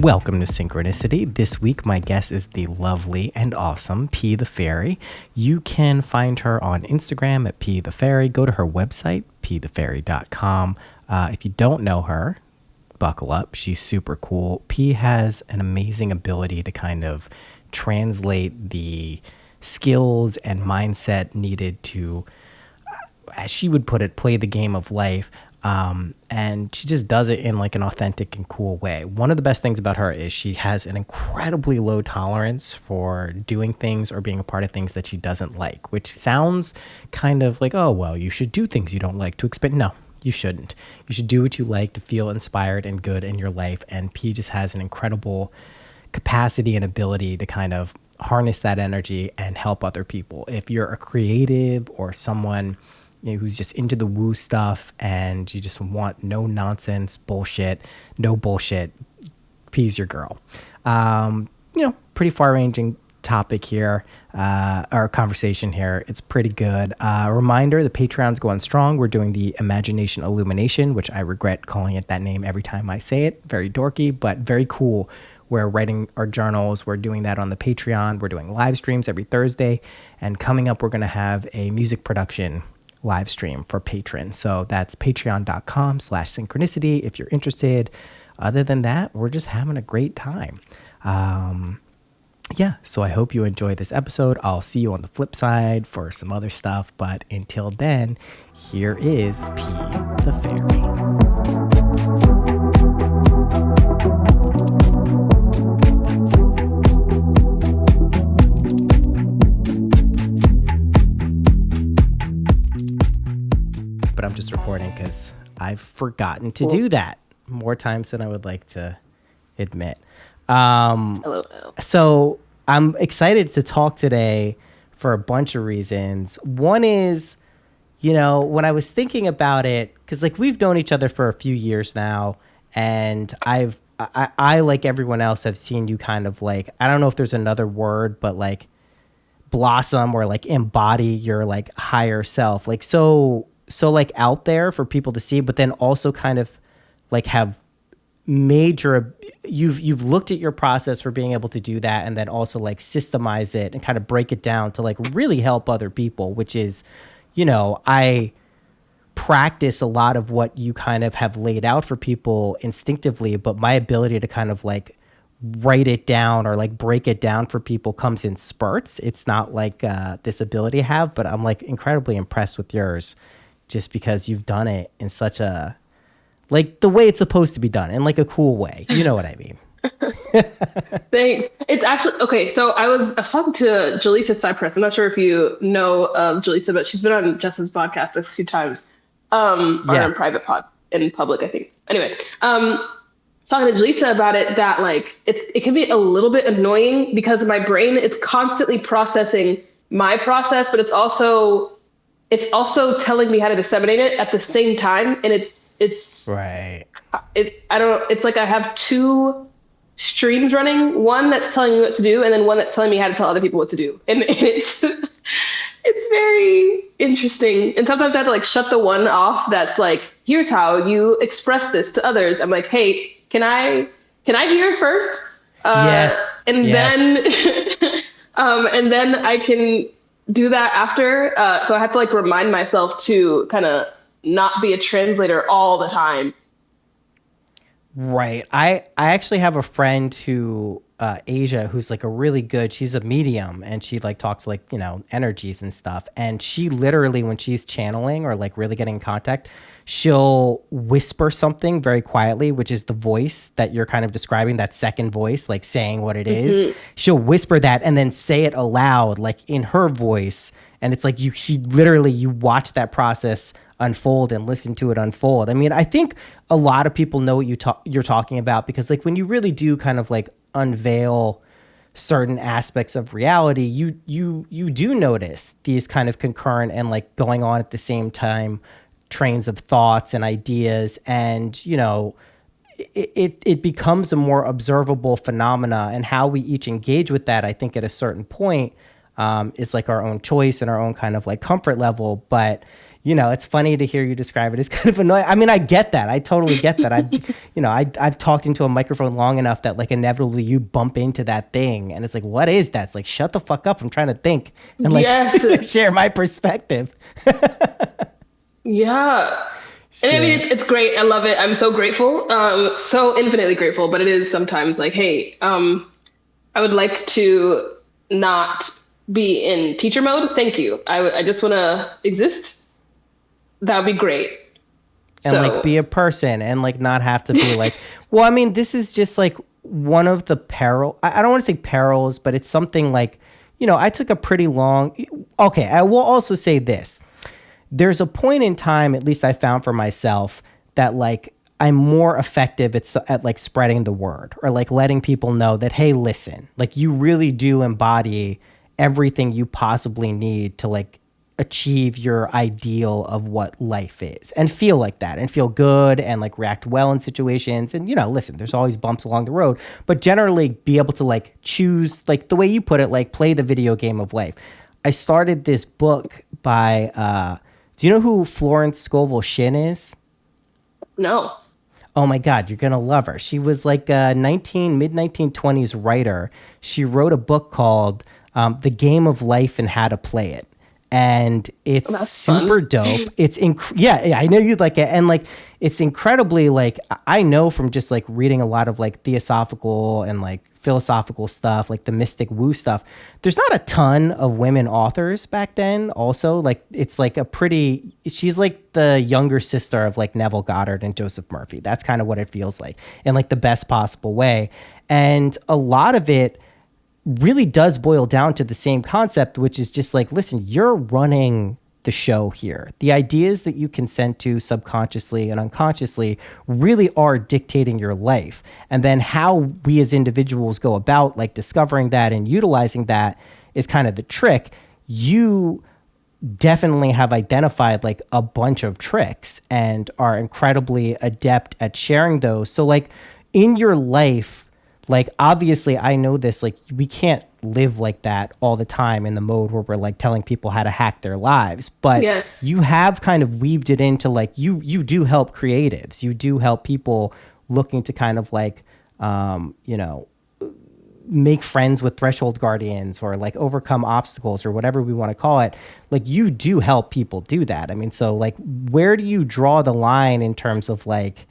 Welcome to Synchronicity. This week, my guest is the lovely and awesome Pea The Feary. You can find her on Instagram at Pea The Feary. Go to her website, peathefairy.com. If you don't know her, buckle up. She's super cool. Pea has an amazing ability to kind of translate the skills and mindset needed to, as she would put it, play the game of life. And she just does it in like an authentic and cool way. One of the best things about her is she has an incredibly low tolerance for doing things or being a part of things that she doesn't like, which sounds kind of like, oh, well, you should do things you don't like to expect. No, you shouldn't. You should do what you like to feel inspired and good in your life. And P just has an incredible capacity and ability to kind of harness that energy and help other people. If you're a creative or someone who's just into the woo stuff and you just want no nonsense bullshit, no bullshit, P's your girl. Pretty far-ranging topic here, our conversation here. It's pretty good. Reminder, the Patreon's going strong. We're doing the Imagination Illumination, which I regret calling it that name every time I say it. Very dorky, but very cool. We're writing our journals. We're doing that on the Patreon. We're doing live streams every Thursday. And coming up, we're going to have a music production live stream for patrons. So that's patreon.com/synchronicity if you're interested. Other than that, we're just having a great time. So I hope you enjoy this episode. I'll see you on the flip side for some other stuff. But until then, here is Pea The Feary. But I'm just recording because I've forgotten to do that more times than I would like to admit. Hello. So I'm excited to talk today for a bunch of reasons. One is, when I was thinking about it, because like we've known each other for a few years now, and I like everyone else have seen you kind of like, I don't know if there's another word, but like blossom or like embody your like higher self, like so like out there for people to see, but then also kind of like have major, you've looked at your process for being able to do that, and then also like systemize it and kind of break it down to like really help other people, which is, I practice a lot of what you kind of have laid out for people instinctively, but my ability to kind of like write it down or like break it down for people comes in spurts. It's not like this ability I have, but I'm like incredibly impressed with yours, just because you've done it in such a, like the way it's supposed to be done, in like a cool way. You know what I mean? Thanks. It's actually, okay, so I was talking to Jaleesa Cypress. I'm not sure if you know of Jaleesa, but she's been on Jess's podcast a few times, or in private in public, I think. Anyway, talking to Jaleesa about it, that like, it can be a little bit annoying because my brain is constantly processing my process, but it's also telling me how to disseminate it at the same time. And it's right. It's like I have two streams running, one that's telling me what to do, and then one that's telling me how to tell other people what to do. And it's very interesting. And sometimes I have to like shut the one off that's like, here's how you express this to others. I'm like, hey, can I hear first? Yes. And then and then I can do that after. So I have to like remind myself to kind of not be a translator all the time. Right. I actually have a friend who, Asia, who's like a really good, she's a medium, and she like talks like, energies and stuff. And she literally, when she's channeling or like really getting in contact, she'll whisper something very quietly, which is the voice that you're kind of describing, that second voice, like saying what it is. Mm-hmm. She'll whisper that and then say it aloud, like in her voice. And it's like you watch that process unfold and listen to it unfold. I mean, I think a lot of people know what you're talking about, because like when you really do kind of like unveil certain aspects of reality, you do notice these kind of concurrent and like going on at the same time trains of thoughts and ideas, and it becomes a more observable phenomena, and how we each engage with that, I think at a certain point is like our own choice and our own kind of like comfort level. But it's funny to hear you describe it. It's kind of annoying. I mean, I get that. I totally get that. I've talked into a microphone long enough that like inevitably you bump into that thing and it's like, what is that? It's like, shut the fuck up. I'm trying to think and like Yes. share my perspective. Yeah. And I mean, it's great. I love it. I'm so grateful. So infinitely grateful, but it is sometimes like, hey, I would like to not be in teacher mode. Thank you. I just want to exist. That would be great. And So like be a person and like not have to be like, well, I mean, this is just like one of the I don't want to say perils, but it's something like, I took a pretty long, okay, I will also say this. There's a point in time, at least I found for myself, that like I'm more effective at like spreading the word or like letting people know that, hey, listen, like you really do embody everything you possibly need to like achieve your ideal of what life is and feel like that and feel good and like react well in situations. And, listen, there's always bumps along the road, but generally be able to like choose, like the way you put it, like play the video game of life. I started this book by, do you know who Florence Scovel Shinn is? no. Oh my God, you're going to love her. She was like a mid-1920s writer. She wrote a book called The Game of Life and How to Play It. And it's super dope. It's yeah, I know you'd like it. And like, it's incredibly like, I know from just like reading a lot of like theosophical and like philosophical stuff, like the mystic woo stuff, there's not a ton of women authors back then. Also, like it's like she's like the younger sister of like Neville Goddard and Joseph Murphy. That's kind of what it feels like in like the best possible way. And a lot of it really does boil down to the same concept, which is just like, listen, you're running the show here. The ideas that you consent to subconsciously and unconsciously really are dictating your life. And then how we as individuals go about like discovering that and utilizing that is kind of the trick. You definitely have identified like a bunch of tricks and are incredibly adept at sharing those. So like in your life, like, obviously, I know this, like, we can't live like that all the time in the mode where we're, like, telling people how to hack their lives. But Yes. you have kind of weaved it into, like, you do help creatives. You do help people looking to kind of, like, make friends with threshold guardians or, like, overcome obstacles or whatever we want to call it. Like, you do help people do that. I mean, so, like, where do you draw the line in terms of, like,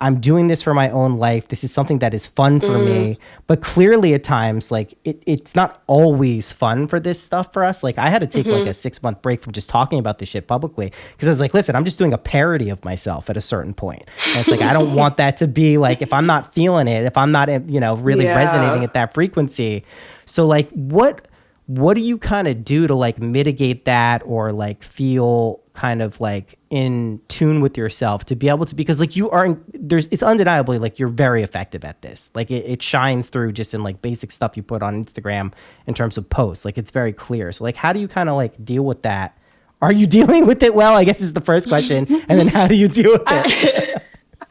I'm doing this for my own life. This is something that is fun for me. But clearly at times, like, it's not always fun for this stuff for us. Like, I had to take like a 6-month break from just talking about this shit publicly because I was like, listen, I'm just doing a parody of myself at a certain point. And it's like, I don't want that to be like, if I'm not feeling it, if I'm not, really resonating at that frequency. So like, what do you kind of do to like mitigate that or like feel kind of like in tune with yourself to be able to, because like it's undeniably like you're very effective at this. Like it shines through just in like basic stuff you put on Instagram in terms of posts. Like it's very clear. So like, how do you kind of like deal with that? Are you dealing with it well, I guess is the first question. And then how do you deal with it?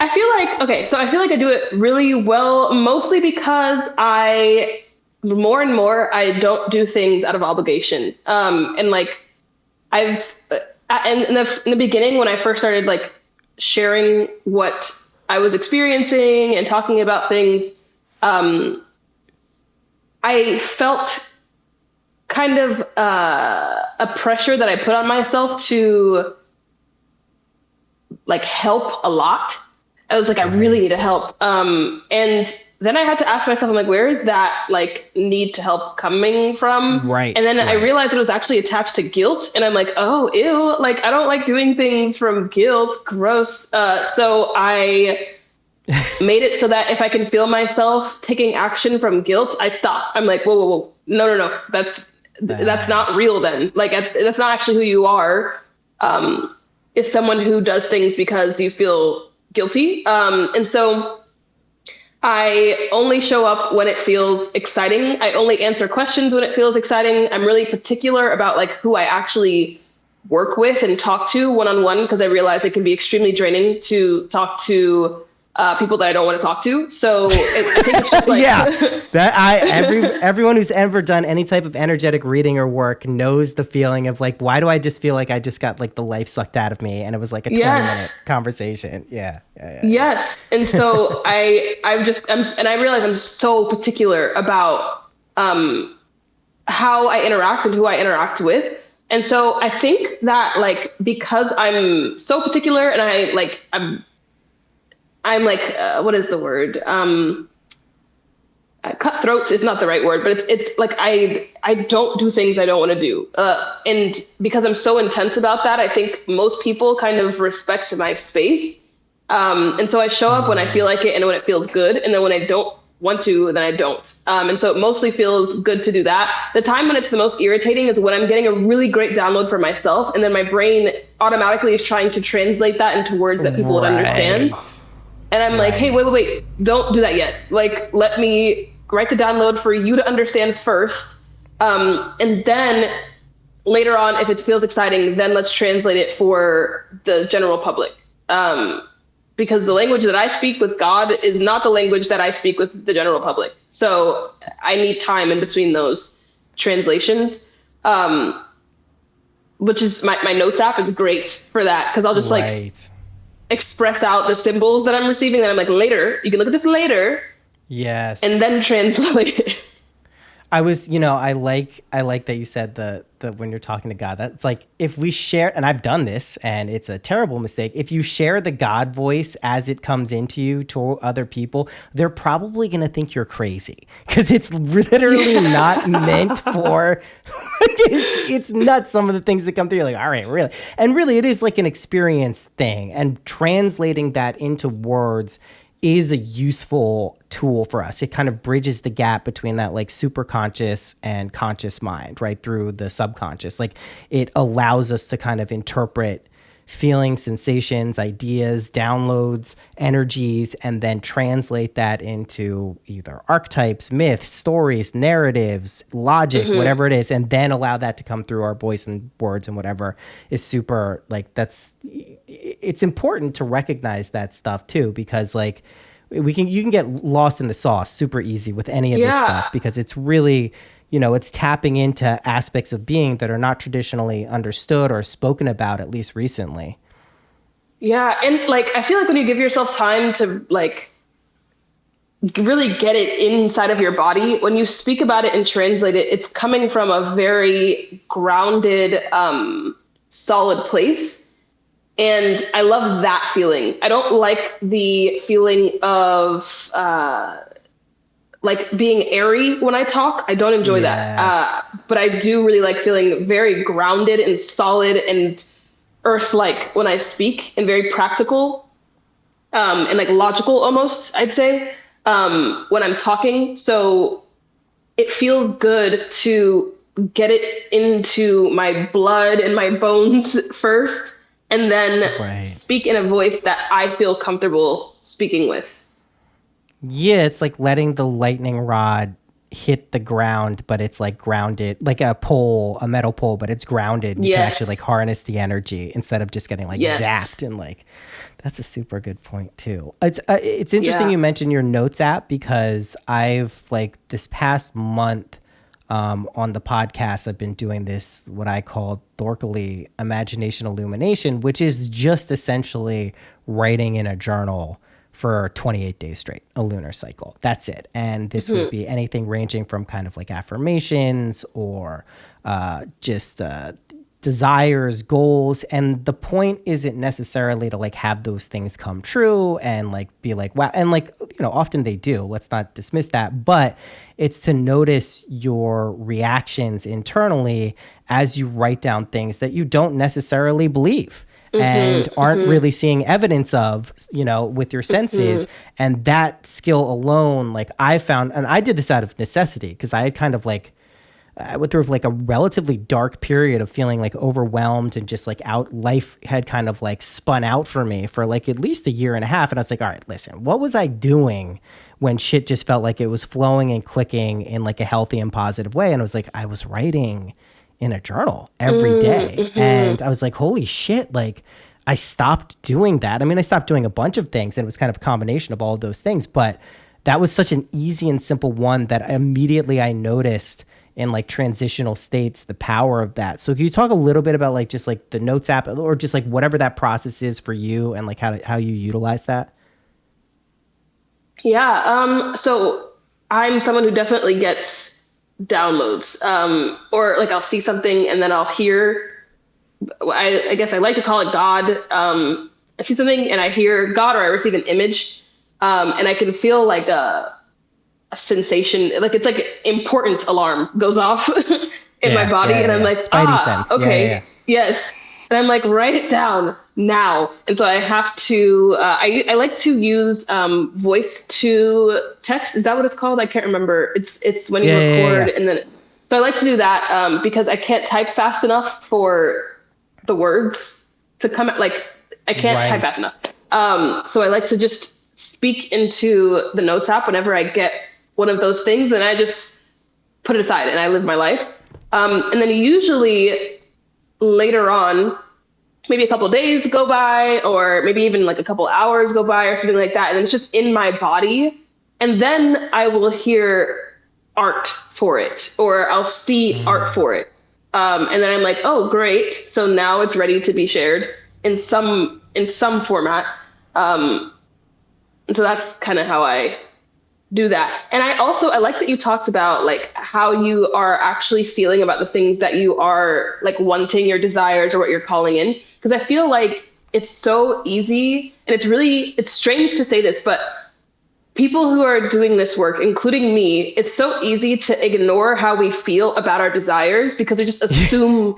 I feel like, okay, so I feel like I do it really well, mostly because more and more, I don't do things out of obligation. And like, and in the beginning, when I first started like sharing what I was experiencing and talking about things, I felt kind of a pressure that I put on myself to like help a lot. I was like, I really need to help. And then I had to ask myself, I'm like, where is that like need to help coming from? Right. And then I realized it was actually attached to guilt. And I'm like, oh, ew, like I don't like doing things from guilt. Gross. So I made it so that if I can feel myself taking action from guilt, I stop. I'm like, whoa. No. That's not real then. Like that's not actually who you are. It's someone who does things because you feel guilty. And so I only show up when it feels exciting. I only answer questions when it feels exciting. I'm really particular about like who I actually work with and talk to one-on-one because I realize it can be extremely draining to talk to people that I don't want to talk to. So I think it's just like everyone who's ever done any type of energetic reading or work knows the feeling of like, why do I just feel like I just got like the life sucked out of me, and it was like a 20-minute conversation. Yes. And so and I realize I'm so particular about how I interact and who I interact with. And so I think that like, because I'm so particular and I'm like, what is the word? Cutthroat is not the right word, but it's like, I don't do things I don't want to do. And because I'm so intense about that, I think most people kind of respect my space. And so I show up when I feel like it and when it feels good. And then when I don't want to, then I don't. And so it mostly feels good to do that. The time when it's the most irritating is when I'm getting a really great download for myself, and then my brain automatically is trying to translate that into words that people would understand. And I'm like, hey, wait, don't do that yet. Like, let me write the download for you to understand first. And then later on, if it feels exciting, then let's translate it for the general public. Because the language that I speak with God is not the language that I speak with the general public. So I need time in between those translations. Which is my notes app is great for that, because I'll just like express out the symbols that I'm receiving. And I'm like, later, you can look at this later. Yes. And then translate it. I like that you said the when you're talking to God, that's like, if we share, and I've done this and it's a terrible mistake, if you share the God voice as it comes into you to other people, they're probably going to think you're crazy, because it's literally not meant for, it's nuts. Some of the things that come through, you're like, all right, really. And really it is like an experience thing, and translating that into words is a useful tool for us. It kind of bridges the gap between that like super conscious and conscious mind, right, through the subconscious. Like, it allows us to kind of interpret feelings, sensations, ideas, downloads, energies, and then translate that into either archetypes, myths, stories, narratives, logic, whatever it is, and then allow that to come through our voice and words and whatever is super, like, it's important to recognize that stuff too, because like you can get lost in the sauce super easy with any of this stuff, because it's really, it's tapping into aspects of being that are not traditionally understood or spoken about, at least recently. Yeah. And like, I feel like when you give yourself time to like really get it inside of your body, when you speak about it and translate it, it's coming from a very grounded, solid place. And I love that feeling. I don't like the feeling of like being airy when I talk. I don't enjoy that. But I do really like feeling very grounded and solid and earth-like when I speak, and very practical and like logical almost, I'd say, when I'm talking. So it feels good to get it into my blood and my bones first, and then speak in a voice that I feel comfortable speaking with. Yeah, it's like letting the lightning rod hit the ground, but it's like grounded, like a metal pole, but it's grounded. You can actually like harness the energy instead of just getting like zapped. And like, that's a super good point too. It's interesting you mentioned your notes app, because I've like this past month on the podcast, I've been doing this, what I call dorkily imagination illumination, which is just essentially writing in a journal for 28 days straight, a lunar cycle. That's it. And this would be anything ranging from kind of like affirmations or just desires, goals. And the point isn't necessarily to like have those things come true and like be like, wow. And like, often they do. Let's not dismiss that. But it's to notice your reactions internally as you write down things that you don't necessarily believe. And aren't really seeing evidence of, with your senses. And that skill alone, like I found, and I did this out of necessity, because I had kind of like, I went through like a relatively dark period of feeling like overwhelmed, and just like life had kind of like spun out for me for like at least a year and a half. And I was like, all right, listen, what was I doing when shit just felt like it was flowing and clicking in like a healthy and positive way? And I was like, I was writing in a journal every day. And I was like, holy shit, like I stopped doing that. I mean, I stopped doing a bunch of things, and it was kind of a combination of all of those things, but that was such an easy and simple one that immediately I noticed in like transitional states the power of that. So can you talk a little bit about like just like the Notes app, or just like whatever that process is for you, and like how you utilize that? Yeah. So I'm someone who definitely gets downloads. Or like I'll see something and then I'll hear, I guess I like to call it God. I see something and I hear God, or I receive an image, and I can feel like a sensation, like it's like important alarm goes off in my Yeah, body, yeah, and yeah, I'm yeah. like, Spidey ah, sense. Yeah, yeah, yeah. okay, yes, and I'm like, write it down now, and so I have to. I like to use voice to text. Is that what it's called? I can't remember. It's when you Yeah, yeah, yeah, record yeah. and then. So I like to do that because I can't type fast enough for the words to come out. Like I can't type fast Right. enough. So I like to just speak into the Notes app whenever I get one of those things, then I just put it aside and I live my life. And then usually later on, maybe a couple days go by, or maybe even like a couple hours go by, or something like that, and it's just in my body. And then I will hear art for it, or I'll see art Mm. for it. And then I'm like, oh, great! So now it's ready to be shared in some format. Um, and so that's kind of how I do that. And I like that you talked about like how you are actually feeling about the things that you are like wanting, your desires or what you're calling in. Because I feel like it's so easy, and it's strange to say this, but people who are doing this work, including me, it's so easy to ignore how we feel about our desires because we just assume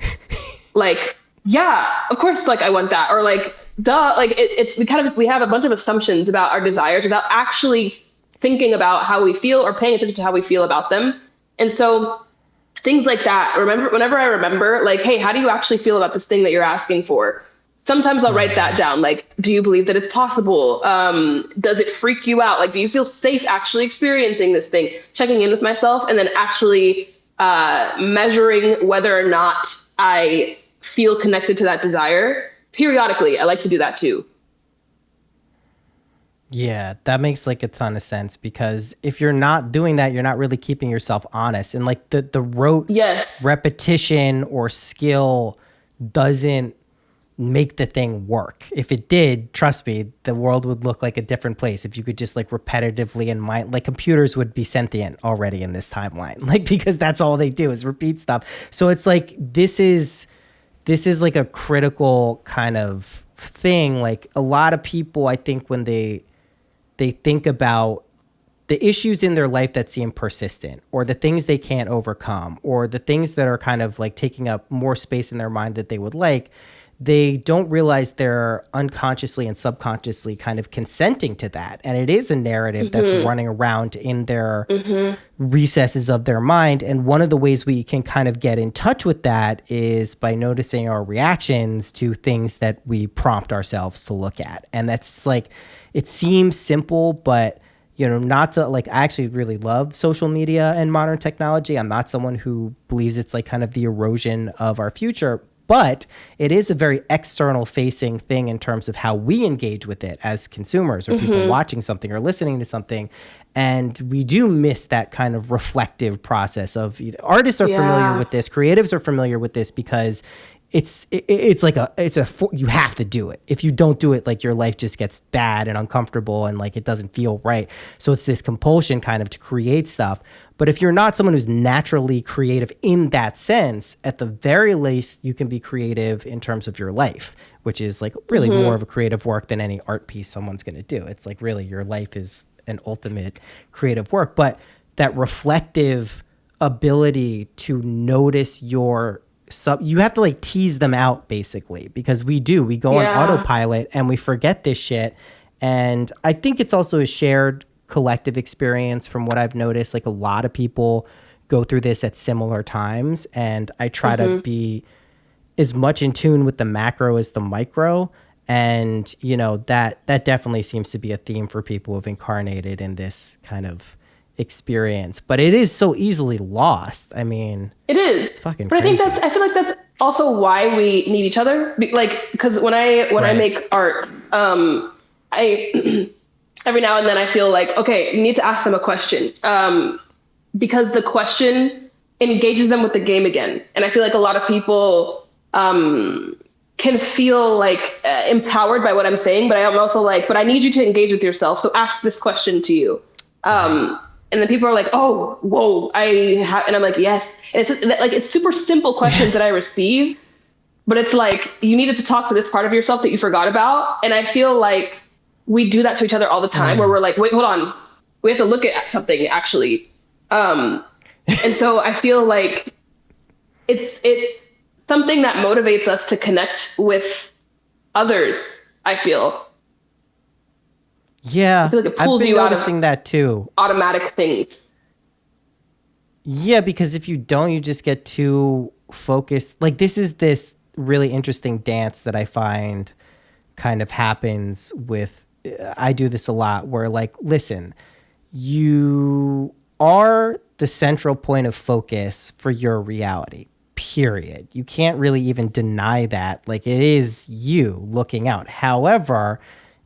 like, yeah, of course, like I want that, or like, duh, like it's we have a bunch of assumptions about our desires without actually thinking about how we feel or paying attention to how we feel about them. And so things like that. Remember, whenever I remember, like, hey, how do you actually feel about this thing that you're asking for? Sometimes I'll write that Mm. down. Like, do you believe that it's possible? Does it freak you out? Like, do you feel safe actually experiencing this thing? Checking in with myself, and then actually measuring whether or not I feel connected to that desire. Periodically, I like to do that too. Yeah, that makes like a ton of sense, because if you're not doing that, you're not really keeping yourself honest. And like the rote Yes. repetition or skill doesn't make the thing work. If it did, trust me, the world would look like a different place if you could just like repetitively and mind, like computers would be sentient already in this timeline. Like, because that's all they do is repeat stuff. So it's like this is like a critical kind of thing. Like a lot of people, I think, when they think about the issues in their life that seem persistent, or the things they can't overcome, or the things that are kind of like taking up more space in their mind that they would like, they don't realize they're unconsciously and subconsciously kind of consenting to that. And it is a narrative that's Mm-hmm. running around in their Mm-hmm. recesses of their mind. And one of the ways we can kind of get in touch with that is by noticing our reactions to things that we prompt ourselves to look at. And that's like, it seems simple, but not to like, I actually really love social media and modern technology. I'm not someone who believes it's like kind of the erosion of our future, but it is a very external facing thing in terms of how we engage with it as consumers or people Mm-hmm. watching something or listening to something. And we do miss that kind of reflective process of artists are familiar Yeah. with this, creatives are familiar with this, because it's like you have to do it. If you don't do it, like your life just gets bad and uncomfortable and like it doesn't feel right. So it's this compulsion kind of to create stuff. But if you're not someone who's naturally creative in that sense, at the very least, you can be creative in terms of your life, which is like really more Mm-hmm. of a creative work than any art piece someone's going to do. It's like really your life is an ultimate creative work. But that reflective ability to notice you have to like tease them out basically, because we go on Yeah. autopilot and we forget this shit. And I think it's also a shared collective experience from what I've noticed. Like a lot of people go through this at similar times, and I try to Mm-hmm. be as much in tune with the macro as the micro. And that definitely seems to be a theme for people who've incarnated in this kind of experience, but it is so easily lost. I mean, It is. it's fucking But I think that's, crazy. I feel like that's also why we need each other. Like, because when I Right. make art, I every now and then I feel like, okay, you need to ask them a question, because the question engages them with the game again. And I feel like a lot of people can feel like empowered by what I'm saying, but I'm also like, but I need you to engage with yourself. So ask this question to you. Right. And then people are like, oh, whoa, and I'm like, yes. And it's just, like, it's super simple questions that I receive, but it's like, you needed to talk to this part of yourself that you forgot about. And I feel like we do that to each other all the time, where Mm. we're like, wait, hold on. We have to look at something actually. Um, and so I feel like it's something that motivates us to connect with others. I Yeah, feel like it I've pulls been you out of noticing that too. automatic things. Yeah, because if you don't, you just get too focused. Like this really interesting dance that I find kind of happens with I do this a lot where like listen, you are the central point of focus for your reality. Period. You can't really even deny that. Like it is you looking out. However,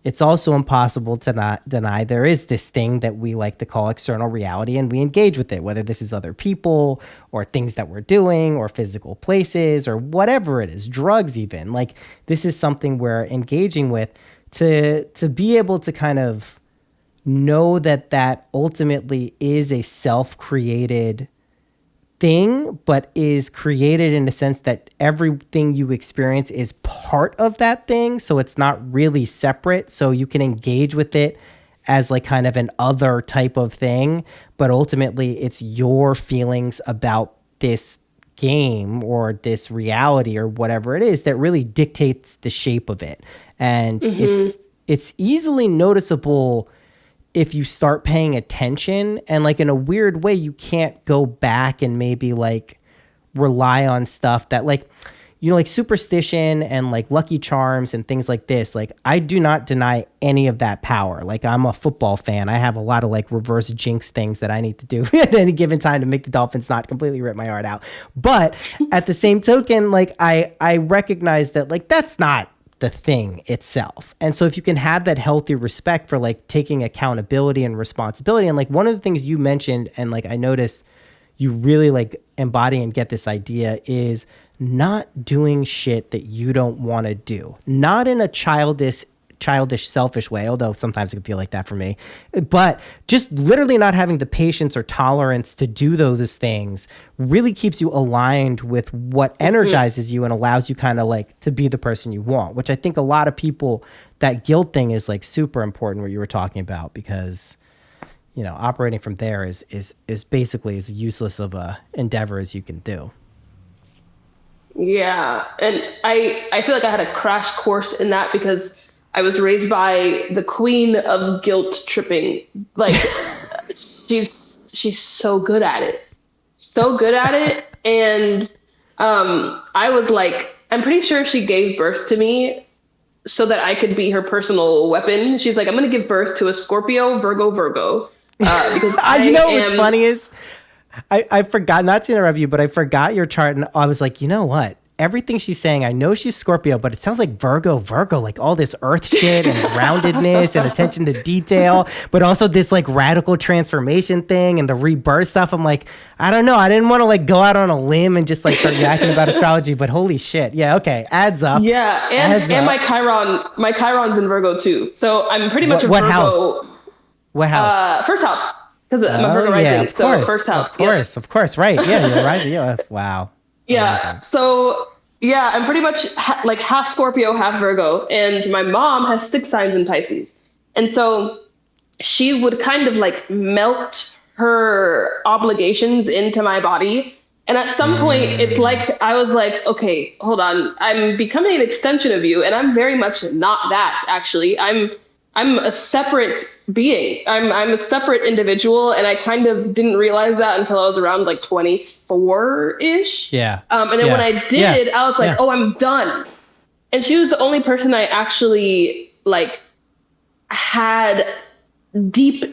it's also impossible to not deny there is this thing that we like to call external reality and we engage with it, whether this is other people or things that we're doing or physical places or whatever it is, drugs even. Like this is something we're engaging with to be able to kind of know that that ultimately is a self-created thing, but is created in the sense that everything you experience is part of that thing. So it's not really separate. So you can engage with it as like kind of an other type of thing, but ultimately it's your feelings about this game or this reality or whatever it is that really dictates the shape of it. And Hmm. it's easily noticeable if you start paying attention, and like in a weird way you can't go back and maybe like rely on stuff that like like superstition and like lucky charms and things like this. Like I do not deny any of that power. Like I'm a football fan, I have a lot of like reverse jinx things that I need to do at any given time to make the Dolphins not completely rip my heart out. But at the same token, like I recognize that like that's not the thing itself. And so if you can have that healthy respect for like taking accountability and responsibility, and like one of the things you mentioned, and like I noticed you really like embody and get this idea, is not doing shit that you don't want to do. Not in a childish, selfish way, although sometimes it can feel like that for me. But just literally not having the patience or tolerance to do those things really keeps you aligned with what energizes you and allows you kind of like to be the person you want, which I think a lot of people, that guilt thing is like super important, what you were talking about, because operating from there is basically as useless of a endeavor as you can do. Yeah, and I feel like I had a crash course in that because I was raised by the queen of guilt tripping. Like, she's so good at it, so good at it. And I was like, I'm pretty sure she gave birth to me so that I could be her personal weapon. She's like, I'm gonna give birth to a Scorpio, Virgo, because You I know what's am. funny is I forgot, not to interrupt you, but I forgot your chart, and I was like, you know what? Everything she's saying, I know she's Scorpio, but it sounds like Virgo, like all this earth shit and groundedness and attention to detail, but also this like radical transformation thing and the rebirth stuff. I'm like, I don't know. I didn't want to like go out on a limb and just like start yakking about astrology, but holy shit. Yeah, okay. Adds up. Yeah, Adds and up. My Chiron's in Virgo too. So I'm pretty much a What house? Virgo. What house? First house, because I'm Oh Virgo yeah, rising. of So course. first house. Of Yep. course. Of course. Right. Yeah, you're rising. Yeah. Wow. Yeah. Amazing. So yeah, I'm pretty much like half Scorpio, half Virgo, and my mom has 6 signs in Pisces, and so she would kind of like melt her obligations into my body. And at some point, it's Mm. like I was like, okay, hold on, I'm becoming an extension of you, and I'm very much not that. Actually, I'm a separate being. I'm a separate individual, and I kind of didn't realize that until I was around like 24 ish. Yeah. And then when Yeah. I Yeah. did, I was like, Yeah. oh, I'm done. And she was the only person I actually like had deep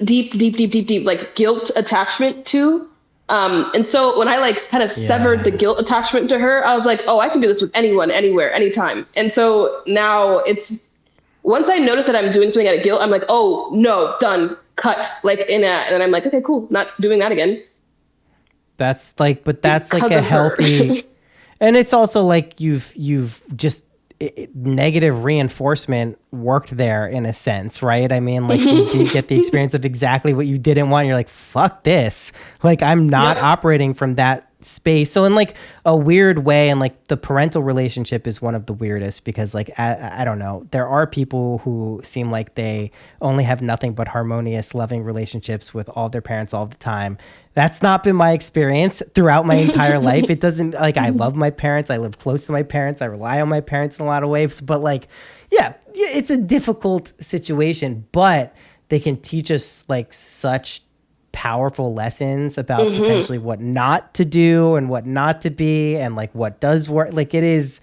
like guilt attachment to. And so when I like kind of severed the guilt attachment to her, I was like, oh, I can do this with anyone, anywhere, anytime. And so now it's, once I notice that I'm doing something out of guilt, I'm like, oh no, done, cut, like and I'm like, okay, cool, not doing that again. That's like, but that's like Because a of her. healthy, and it's also like you've just negative reinforcement worked there in a sense, right? I mean, like you did get the experience of exactly what you didn't want. You're like, fuck this. Like I'm not operating from that space. So in like a weird way, and like the parental relationship is one of the weirdest because like, I don't know, there are people who seem like they only have nothing but harmonious, loving relationships with all their parents all the time. That's not been my experience throughout my entire life. It doesn't, like, I love my parents. I live close to my parents. I rely on my parents in a lot of ways. But like, yeah, it's a difficult situation, but they can teach us like such powerful lessons about potentially what not to do and what not to be and like what does work. Like it is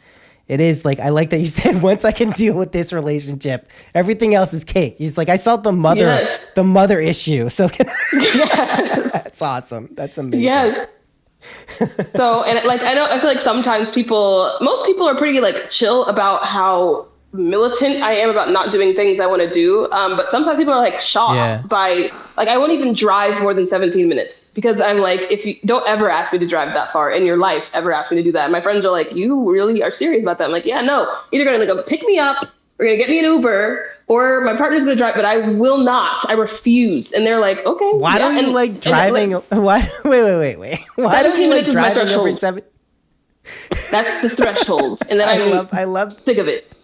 like, I like that you said, once I can deal with this relationship, everything else is cake. He's like, I solved the mother issue. So that's awesome. That's amazing. Yes. So, and like, I feel like sometimes most people are pretty like chill about how militant I am about not doing things I want to do. But sometimes people are like shocked by, like, I won't even drive more than 17 minutes because I'm like, if you don't ever ask me to drive that far in your life, ever ask me to do that. And my friends are like, you really are serious about that? I'm like, yeah, no, either going to go pick me up, or going to get me an Uber, or my partner's going to drive, but I will not. I refuse. And they're like, okay. Why don't you like driving? Why? Wait. Why don't you like driving over 7? That's the threshold. And then I love sick of it.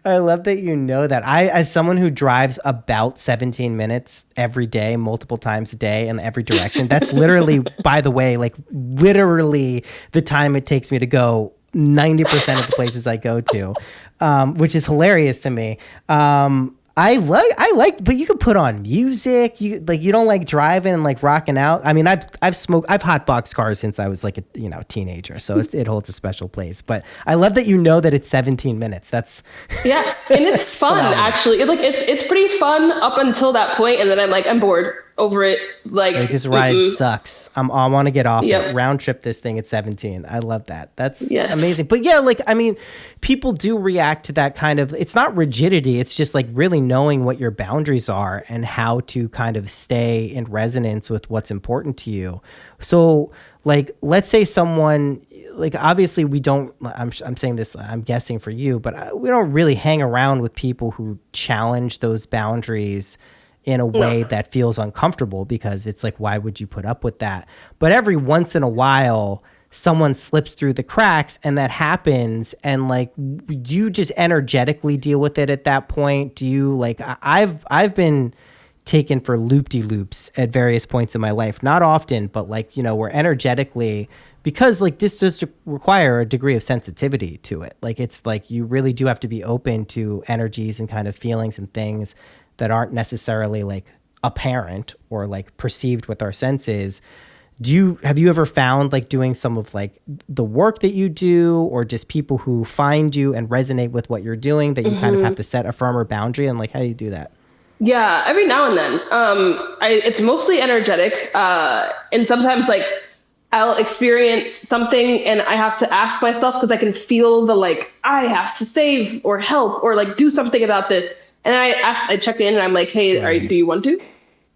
I love that you know that. As someone who drives about 17 minutes every day, multiple times a day in every direction, that's literally, by the way, like literally the time it takes me to go 90% of the places I go to, which is hilarious to me. I like, but you could put on music. You don't like driving and like rocking out. I mean, I've hotboxed cars since I was like a teenager, so it holds a special place. But I love that you know that it's 17 minutes. That's and it's fun actually. It's pretty fun up until that point, and then I'm like, I'm bored, over it. Like this ride sucks. I want to get off it. Round trip this thing at 17. I love that. That's amazing. But yeah, like I mean, people do react to that kind of. It's not rigidity. It's just like really knowing what your boundaries are and how to kind of stay in resonance with what's important to you. So like, let's say someone, like obviously we don't, I'm saying this, I'm guessing for you, but we don't really hang around with people who challenge those boundaries in a way that feels uncomfortable, because it's like, why would you put up with that? But every once in a while, someone slips through the cracks and that happens. And like, do you just energetically deal with it at that point? Do you like, I've been taken for loop-de-loops at various points in my life, not often, but like, we're energetically, because like this does require a degree of sensitivity to it. Like, it's like, you really do have to be open to energies and kind of feelings and things that aren't necessarily like apparent or like perceived with our senses. Have you ever found like doing some of like the work that you do, or just people who find you and resonate with what you're doing, that you kind of have to set a firmer boundary, and like, how do you do that? Yeah, every now and then. It's mostly energetic. And sometimes like I'll experience something and I have to ask myself, because I can feel the like, I have to save or help or like do something about this. And I check in and I'm like, hey, do you want to?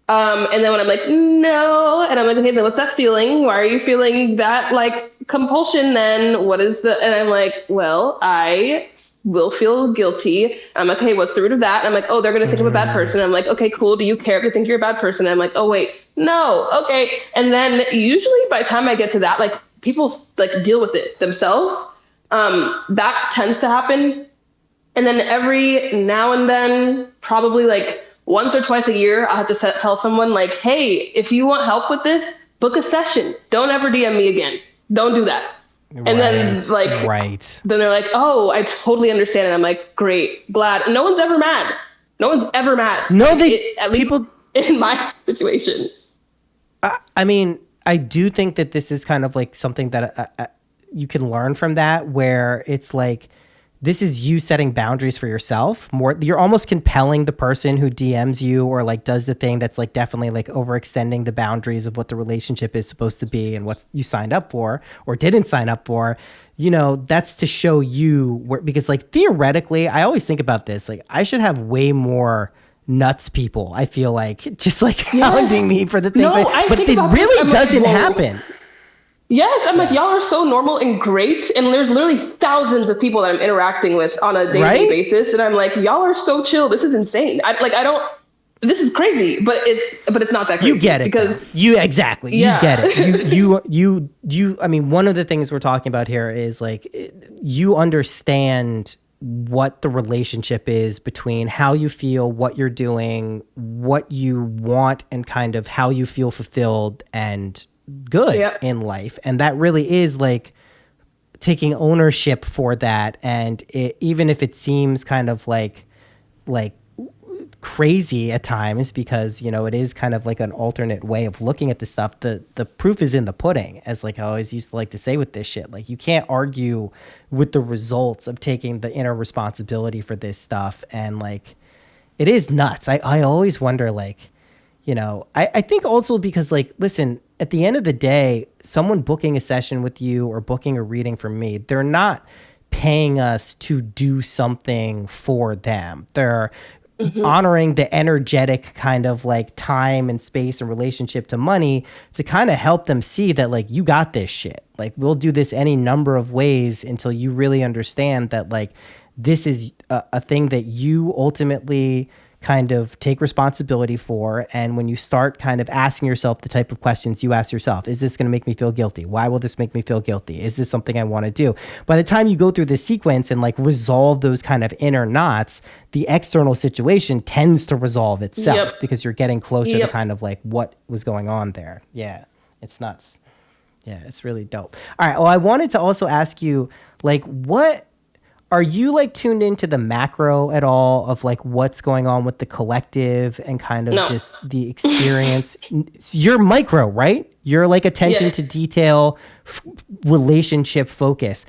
And then when I'm like, no, and I'm like, okay, then what's that feeling? Why are you feeling that like compulsion then? What is and I'm like, well, I will feel guilty. I'm like, okay, what's the root of that? And I'm like, oh, they're going to think I'm a bad person. I'm like, okay, cool. Do you care if they think you're a bad person? And I'm like, oh, wait, no. Okay. And then usually by the time I get to that, like people like deal with it themselves. That tends to happen. And then every now and then, probably like once or twice a year, I'll have to tell someone like, hey, if you want help with this, book a session. Don't ever DM me again. Don't do that. And then like, then they're like, oh, I totally understand. And I'm like, great, glad. No one's ever mad. No one's ever mad. No, at least people in my situation. I mean, I do think that this is kind of like something that you can learn from that, where it's like, this is you setting boundaries for yourself more. You're almost compelling the person who DMs you or like does the thing that's like definitely like overextending the boundaries of what the relationship is supposed to be and what you signed up for or didn't sign up for. You know, that's to show you where, because like theoretically, I always think about this, like I should have way more nuts people, I feel like, just like hounding me for the things, but it really doesn't happen. Yes, I'm like, y'all are so normal and great, and there's literally thousands of people that I'm interacting with on a daily basis, and I'm like, y'all are so chill. This is insane. This is crazy, but it's not that crazy. You get it because you exactly you get it. You. I mean, one of the things we're talking about here is like you understand what the relationship is between how you feel, what you're doing, what you want, and kind of how you feel fulfilled and good in life. And that really is like taking ownership for that. And even if it seems kind of like crazy at times, because, you know, it is kind of like an alternate way of looking at the stuff, the proof is in the pudding, as like I always used to like to say with this shit. Like you can't argue with the results of taking the inner responsibility for this stuff. And like it is nuts. I always wonder, like, you know, I think also because like, listen, at the end of the day, someone booking a session with you or booking a reading from me, they're not paying us to do something for them. They're honoring the energetic kind of like time and space and relationship to money to kind of help them see that like, you got this shit. Like we'll do this any number of ways until you really understand that like, this is a thing that you ultimately kind of take responsibility for. And when you start kind of asking yourself the type of questions you ask yourself, is this going to make me feel guilty? Why will this make me feel guilty? Is this something I want to do? By the time you go through this sequence and like resolve those kind of inner knots, the external situation tends to resolve itself because you're getting closer to kind of like what was going on there. Yeah, it's nuts. Yeah, it's really dope. All right. Well, I wanted to also ask you, like, what are you like tuned into the macro at all of like what's going on with the collective and kind of just the experience? You're micro, right? You're like attention to detail, relationship focus.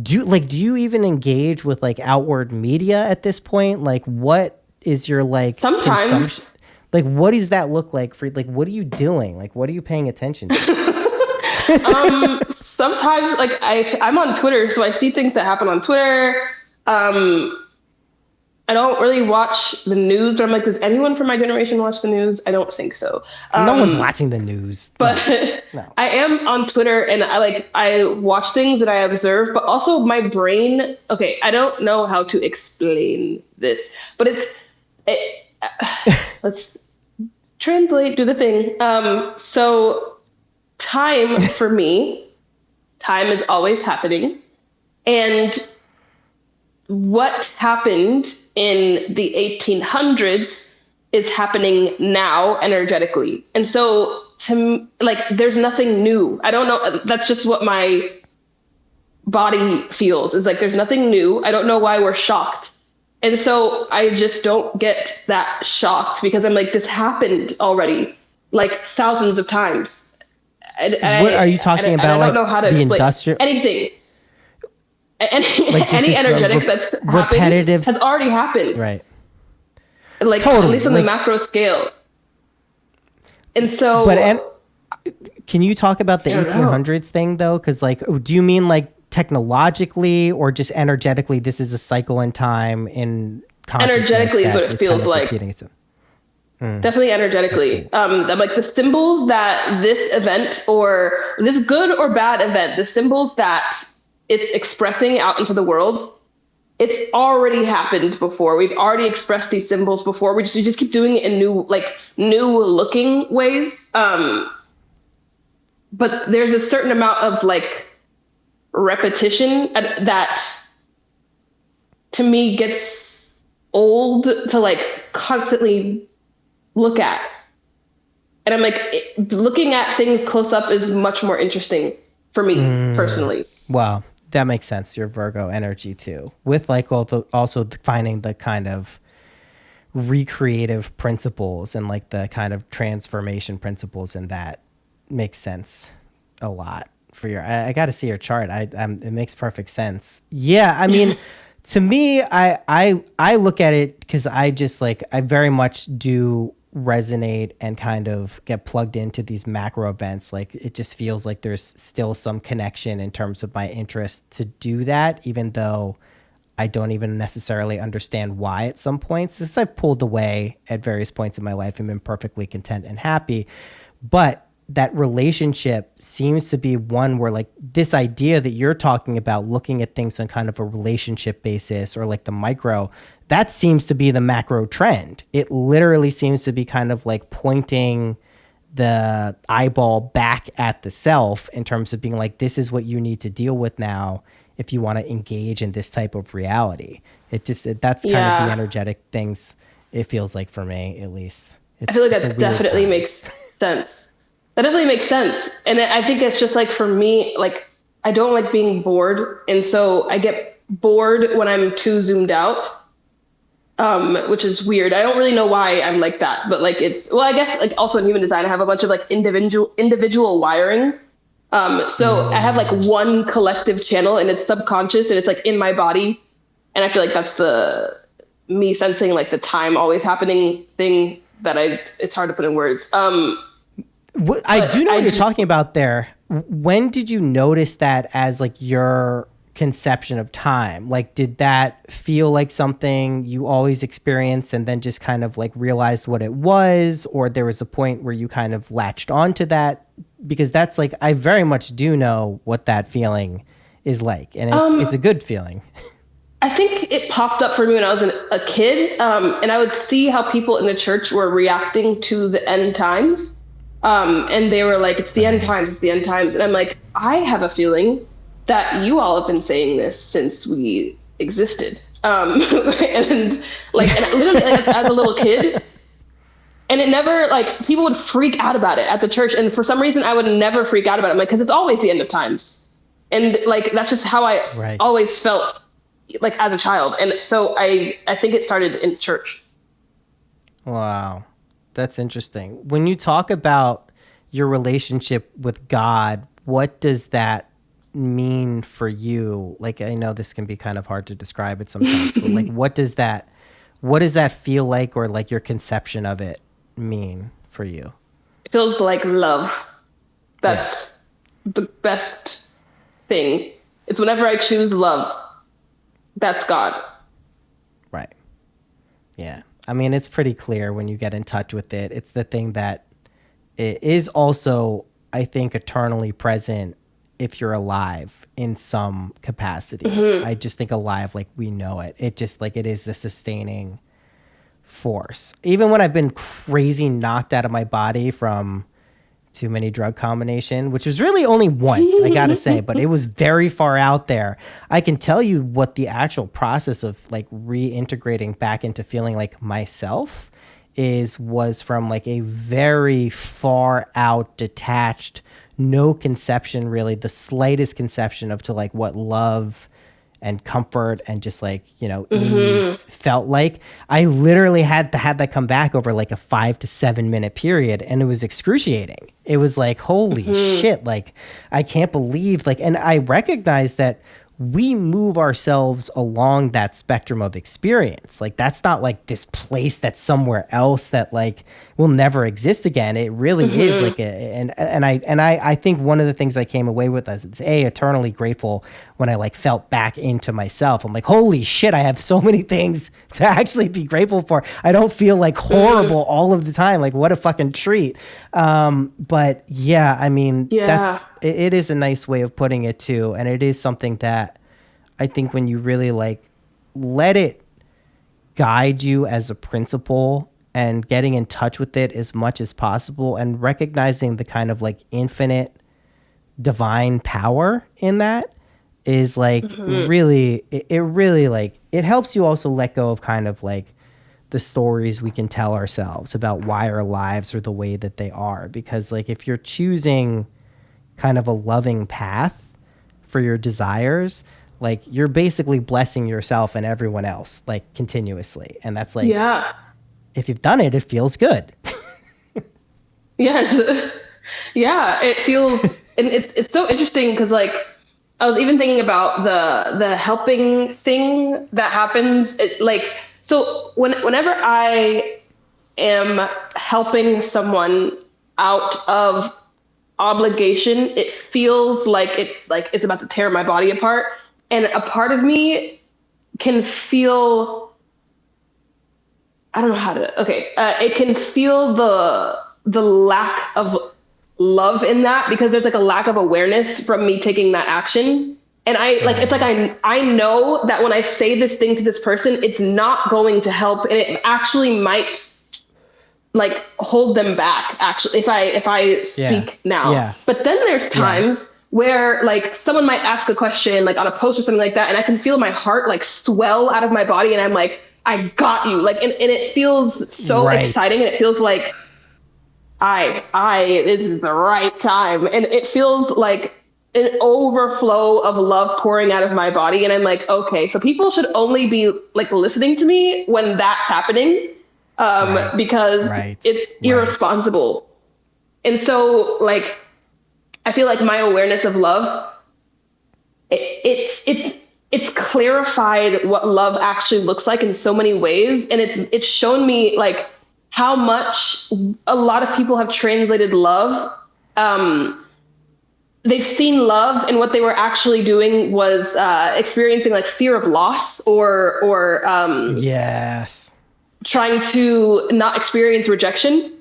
Do you even engage with like outward media at this point? Like what is your like consumption? Like what does that look like for like what are you doing? Like what are you paying attention to? Sometimes like I'm on Twitter, so I see things that happen on Twitter. I don't really watch the news, but I'm like, does anyone from my generation watch the news? I don't think so. No one's watching the news. But no. I am on Twitter and I watch things that I observe, but also my brain, okay, I don't know how to explain this, but let's translate, do the thing. So time for me, time is always happening. And what happened in the 1800s is happening now energetically. And so there's nothing new. I don't know. That's just what my body feels, is like, there's nothing new. I don't know why we're shocked. And so I just don't get that shocked because I'm like, this happened already like thousands of times. What are you talking about? I don't know how to explain anything. Any energetic that's happened has already happened. Right. Like totally. At least on the macro scale. And so can you talk about the 1800s thing though? Because like, do you mean like technologically or just energetically this is a cycle in time in consciousness? Energetically is what it feels like. Definitely energetically. Cool. Like the symbols that this event or this good or bad event, the symbols that it's expressing out into the world, it's already happened before. We've already expressed these symbols before. We just keep doing it in new looking ways. But there's a certain amount of like repetition that to me gets old to like constantly look at. And I'm like, looking at things close up is much more interesting for me personally. Wow. That makes sense. Your Virgo energy too, with like also finding the kind of recreative principles and like the kind of transformation principles, and that makes sense a lot for your. I got to see your chart. It makes perfect sense. Yeah, I mean, To me, I look at it because I just like, I very much do resonate and kind of get plugged into these macro events. Like it just feels like there's still some connection in terms of my interest to do that, even though I don't even necessarily understand why at some points. Since I've pulled away at various points in my life and been perfectly content and happy. But that relationship seems to be one where like this idea that you're talking about, looking at things on kind of a relationship basis or like the micro, that seems to be the macro trend. It literally seems to be kind of like pointing the eyeball back at the self in terms of being like, this is what you need to deal with now if you want to engage in this type of reality. That's kind of the energetic things it feels like for me, at least. I feel like it's a that weird definitely time. makes sense. That definitely makes sense. And I think it's just like for me, like I don't like being bored. And so I get bored when I'm too zoomed out, which is weird. I don't really know why I'm like that, but like it's, well, I guess like also in human design, I have a bunch of like individual wiring. So I have like one collective channel and it's subconscious and it's like in my body. And I feel like that's the me sensing like the time always happening thing that it's hard to put in words. I do know what you're talking about there. When did you notice that as like your conception of time? Like, did that feel like something you always experienced and then just kind of like realized what it was? Or there was a point where you kind of latched onto that? Because that's like, I very much do know what that feeling is like. And it's a good feeling. I think it popped up for me when I was a kid. And I would see how people in the church were reacting to the end times. And they were like, it's the end times, it's the end times. And I'm like, I have a feeling that you all have been saying this since we existed. And literally as a little kid, and it never like people would freak out about it at the church. And for some reason I would never freak out about it. I'm like, cause it's always the end of times. And like, that's just how I always felt like as a child. And so I think it started in church. Wow. That's interesting. When you talk about your relationship with God, what does that mean for you? Like, I know this can be kind of hard to describe it sometimes, but like, what does that feel like, or like your conception of it mean for you? It feels like love. That's the best thing. It's whenever I choose love, that's God. Right. Yeah. I mean, it's pretty clear when you get in touch with it. It's the thing that it is also, I think, eternally present if you're alive in some capacity. Mm-hmm. I just think alive like we know it. It just like it is the sustaining force. Even when I've been crazy knocked out of my body from too many drug combination, which was really only once, I gotta say, but it was very far out there. I can tell you what the actual process of like reintegrating back into feeling like myself was from like a very far out, detached, no conception, really the slightest conception of to like what love and comfort and just like, you know, ease felt like. I literally had that come back over like a 5 to 7 minute period, and it was excruciating. It was like, holy shit, like I can't believe, like, and I recognized that we move ourselves along that spectrum of experience. Like that's not like this place that's somewhere else that like will never exist again. It really is like I think one of the things I came away with is eternally grateful when I like felt back into myself. I'm like, holy shit, I have so many things to actually be grateful for. I don't feel like horrible all of the time. Like what a fucking treat. But yeah, I mean, it is a nice way of putting it too. And it is something that I think when you really like let it guide you as a principle and getting in touch with it as much as possible and recognizing the kind of like infinite divine power in that is like really, it really like, it helps you also let go of kind of like the stories we can tell ourselves about why our lives are the way that they are. Because like if you're choosing kind of a loving path for your desires, like you're basically blessing yourself and everyone else like continuously. And that's like, if you've done it, it feels good. Yes. Yeah, it feels, and it's so interesting because like I was even thinking about the helping thing that happens. Like, so whenever I am helping someone out of obligation, it feels like it's about to tear my body apart. And a part of me can feel, I don't know how to, okay, it can feel the lack of love in that, because there's like a lack of awareness from me taking that action. And I like, it's like Right. I know that when I say this thing to this person, it's not going to help, and it actually might like hold them back, actually, if I Yeah. speak now. Yeah. But then there's Yeah. times where like someone might ask a question like on a post or something like that, and I can feel my heart like swell out of my body, and I'm like, I got you, like, and it feels so Right. exciting, and it feels like I this is the right time, and it feels like an overflow of love pouring out of my body, and I'm like, okay, so people should only be like listening to me when that's happening, Right. because Right. it's Right. irresponsible. And so like I feel like my awareness of love, it's clarified what love actually looks like in so many ways, and it's shown me like how much a lot of people have translated love. um they've seen love, and what they were actually doing was experiencing like fear of loss, or Yes. trying to not experience rejection.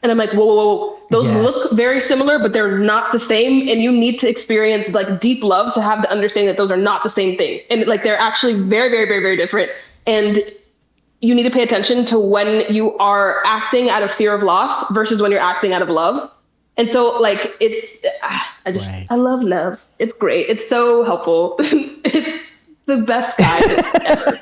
And I'm like, whoa, whoa, whoa, those look Yes. very similar, but they're not the same. And you need to experience like deep love to have the understanding that those are not the same thing. And like they're actually very, very, very, very different. And you need to pay attention to when you are acting out of fear of loss versus when you're acting out of love. And so like I Right. love love. It's great. It's so helpful. It's the best guide ever.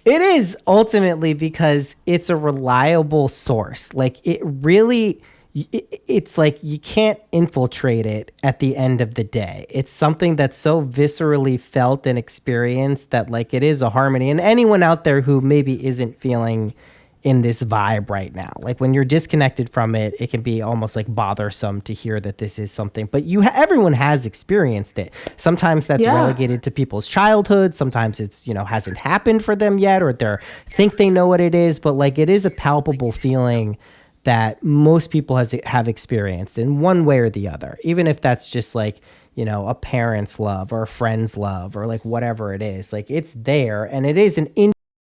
It is ultimately because it's a reliable source. Like it really, it's like you can't infiltrate it at the end of the day. It's something that's so viscerally felt and experienced that like it is a harmony. And anyone out there who maybe isn't feeling in this vibe right now, like when you're disconnected from it, it can be almost like bothersome to hear that this is something, but everyone has experienced it. Sometimes that's Yeah. relegated to people's childhood. Sometimes it's, hasn't happened for them yet, or they think they know what it is, but like it is a palpable feeling that most people have experienced in one way or the other, even if that's just like, a parent's love or a friend's love or like whatever it is, like it's there and it is an